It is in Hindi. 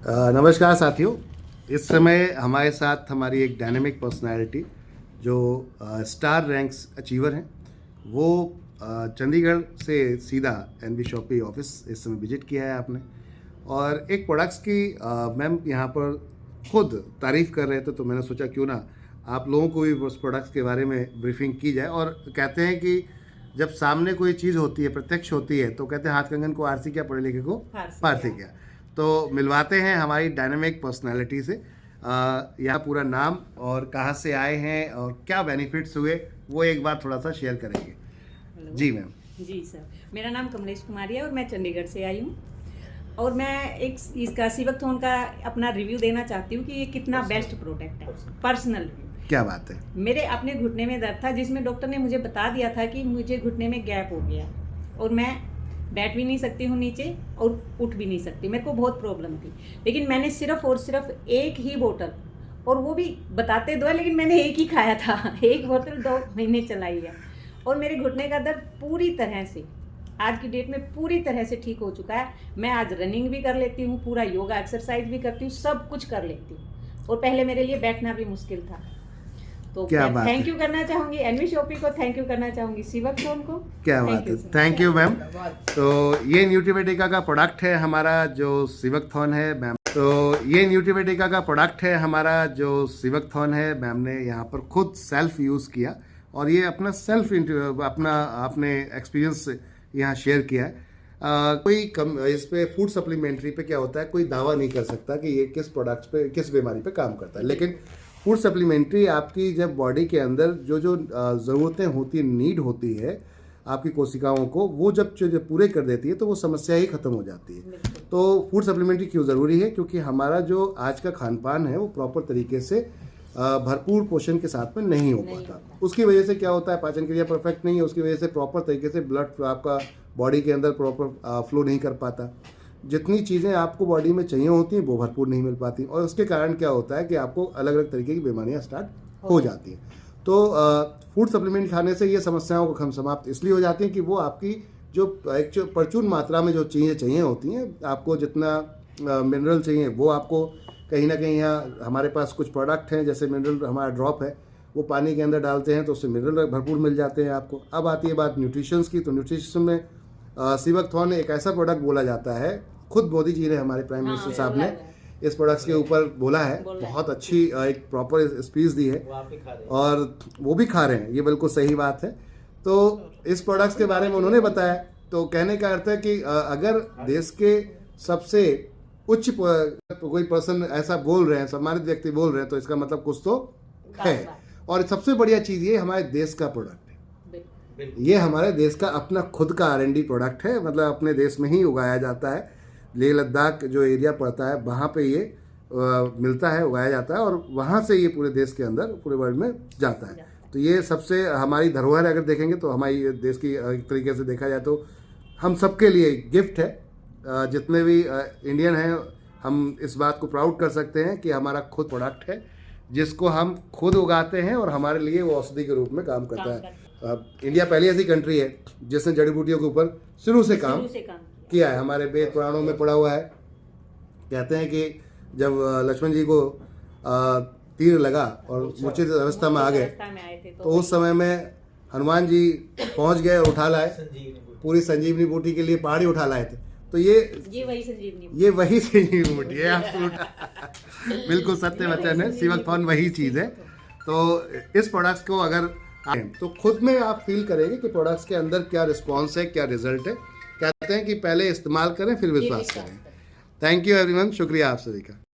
नमस्कार साथियों। इस समय हमारे साथ हमारी एक डायनेमिक पर्सनालिटी जो स्टार रैंक्स अचीवर हैं, वो चंडीगढ़ से सीधा एनबी शॉपी ऑफिस इस समय विजिट किया है आपने। और एक प्रोडक्ट्स की मैम यहाँ पर खुद तारीफ़ कर रहे थे, तो मैंने सोचा क्यों ना आप लोगों को भी उस प्रोडक्ट्स के बारे में ब्रीफिंग की जाए। और कहते हैं कि जब सामने कोई चीज़ होती है, प्रत्यक्ष होती है, तो कहते हैं हाथ कंगन को आरसी क्या, पढ़े लिखे को पारसी क्या। तो मिलवाते हैं हमारी डायनेमिक पर्सनालिटी से। यहाँ पूरा नाम और कहाँ से आए हैं और क्या बेनिफिट्स हुए, वो एक बार थोड़ा सा शेयर करेंगे। जी मैम। जी सर, मेरा नाम कमलेश कुमारी है और मैं चंडीगढ़ से आई हूँ। और मैं एक इसका सिवकथॉन का अपना रिव्यू देना चाहती हूँ कि ये कितना बेस्ट प्रोडक्ट है। Personal review. क्या बात है। मेरे अपने घुटने में दर्द था, जिसमें डॉक्टर ने मुझे बता दिया था कि मुझे घुटने में गैप हो गया और मैं बैठ भी नहीं सकती हूँ नीचे और उठ भी नहीं सकती, मेरे को बहुत प्रॉब्लम थी। लेकिन मैंने सिर्फ और सिर्फ एक ही बोतल, और वो भी बताते दो, लेकिन मैंने एक ही खाया था। एक बोतल 2 महीने चलाई है और मेरे घुटने का दर्द पूरी तरह से आज की डेट में पूरी तरह से ठीक हो चुका है। मैं आज रनिंग भी कर लेती हूँ, पूरा योगा एक्सरसाइज भी करती हूँ, सब कुछ कर लेती हूँ। और पहले मेरे लिए बैठना भी मुश्किल था। तो क्या बात है। थैंक यू करना चाहूँगी एनवी शॉपी को, थैंक यू करना चाहूँगी सिवकथॉन को। क्या बात है, थैंक यू मैम। तो ये न्यूट्रीमेटिका का प्रोडक्ट है हमारा जो सिवकथॉन है मैम। तो ये न्यूट्रीमेटिका का प्रोडक्ट है हमारा जो सिवकथॉन है। मैम ने यहाँ पर खुद सेल्फ यूज़ किया और ये अपना अपना आपने एक्सपीरियंस यहाँ शेयर किया है। कोई इस पे फूड सप्लीमेंट्री पे क्या होता है, कोई दावा नहीं कर सकता कि ये किस प्रोडक्ट्स पे, किस बीमारी पे काम करता है। लेकिन फूड सप्लीमेंट्री आपकी जब बॉडी के अंदर जो जो ज़रूरतें होती, नीड होती है आपकी कोशिकाओं को, वो जब पूरे कर देती है तो वो समस्या ही ख़त्म हो जाती है। तो फूड सप्लीमेंट्री क्यों ज़रूरी है? क्योंकि हमारा जो आज का खान पान है वो प्रॉपर तरीके से भरपूर पोषण के साथ में नहीं हो पाता। उसकी वजह से क्या होता है, पाचन क्रिया परफेक्ट नहीं है, उसकी वजह से प्रॉपर तरीके से ब्लड आपका बॉडी के अंदर प्रॉपर फ्लो नहीं कर पाता। जितनी चीज़ें आपको बॉडी में चाहिए होती हैं वो भरपूर नहीं मिल पाती, और उसके कारण क्या होता है कि आपको अलग अलग तरीके की बीमारियां स्टार्ट हो जाती हैं। तो फूड सप्लीमेंट खाने से ये समस्याओं को हम समाप्त इसलिए हो जाती हैं कि वो आपकी जो प्रचुर मात्रा में जो चीज़ें चाहिए होती हैं, आपको जितना मिनरल चाहिए वो आपको कहीं ना कहीं यहाँ हमारे पास कुछ प्रोडक्ट हैं, जैसे मिनरल हमारा ड्रॉप है, वो पानी के अंदर डालते हैं तो उससे मिनरल भरपूर मिल जाते हैं आपको। अब आती है बात न्यूट्रिशंस की, तो न्यूट्रिशन में सिवकथॉन एक ऐसा प्रोडक्ट बोला जाता है, खुद मोदी जी ने, हमारे प्राइम मिनिस्टर साहब ने इस प्रोडक्ट्स के ऊपर बोला है, बहुत अच्छी एक प्रॉपर स्पीच दी है और वो भी खा रहे हैं, ये बिल्कुल सही बात है। तो इस प्रोडक्ट्स के बारे में उन्होंने बताया, तो कहने का अर्थ है कि अगर देश के सबसे उच्च कोई पर्सन ऐसा बोल रहे हैं, सम्मानित व्यक्ति बोल रहे हैं, तो इसका मतलब कुछ तो है। और सबसे बढ़िया चीज़ ये हमारे देश का प्रोडक्ट है, ये हमारे देश का अपना खुद का R&D प्रोडक्ट है, मतलब अपने देश में ही उगाया जाता है। लेह लद्दाख जो एरिया पड़ता है वहाँ पे ये मिलता है, उगाया जाता है, और वहाँ से ये पूरे देश के अंदर, पूरे वर्ल्ड में जाता है। तो ये सबसे हमारी धरोहर अगर देखेंगे तो हमारी देश की एक तरीके से देखा जाए तो हम सबके लिए गिफ्ट है। जितने भी इंडियन हैं, हम इस बात को प्राउड कर सकते हैं कि हमारा खुद प्रोडक्ट है जिसको हम खुद उगाते हैं और हमारे लिए वो औषधि के रूप में काम करता है। इंडिया पहली ऐसी कंट्री है जिसने जड़ी बूटियों के ऊपर शुरू से काम किया है। हमारे वेद पुराणों में पढ़ा हुआ है, कहते हैं कि जब लक्ष्मण जी को तीर लगा और मूर्छित अवस्था में आ गए, तो उस समय में हनुमान जी पहुंच गए और उठा लाए, पूरी संजीवनी बूटी के लिए पहाड़ी उठा लाए थे। तो ये वही संजीवनी बूटी है। आप बिल्कुल सत्य वचन है, सिवकथॉन वही चीज़ है। तो इस प्रोडक्ट्स को अगर तो खुद में आप फील करेंगे कि प्रोडक्ट्स के अंदर क्या रिस्पॉन्स है, क्या रिजल्ट है। कहते हैं कि पहले इस्तेमाल करें फिर विश्वास करें। थैंक यू एवरीवन, शुक्रिया आप सभी का।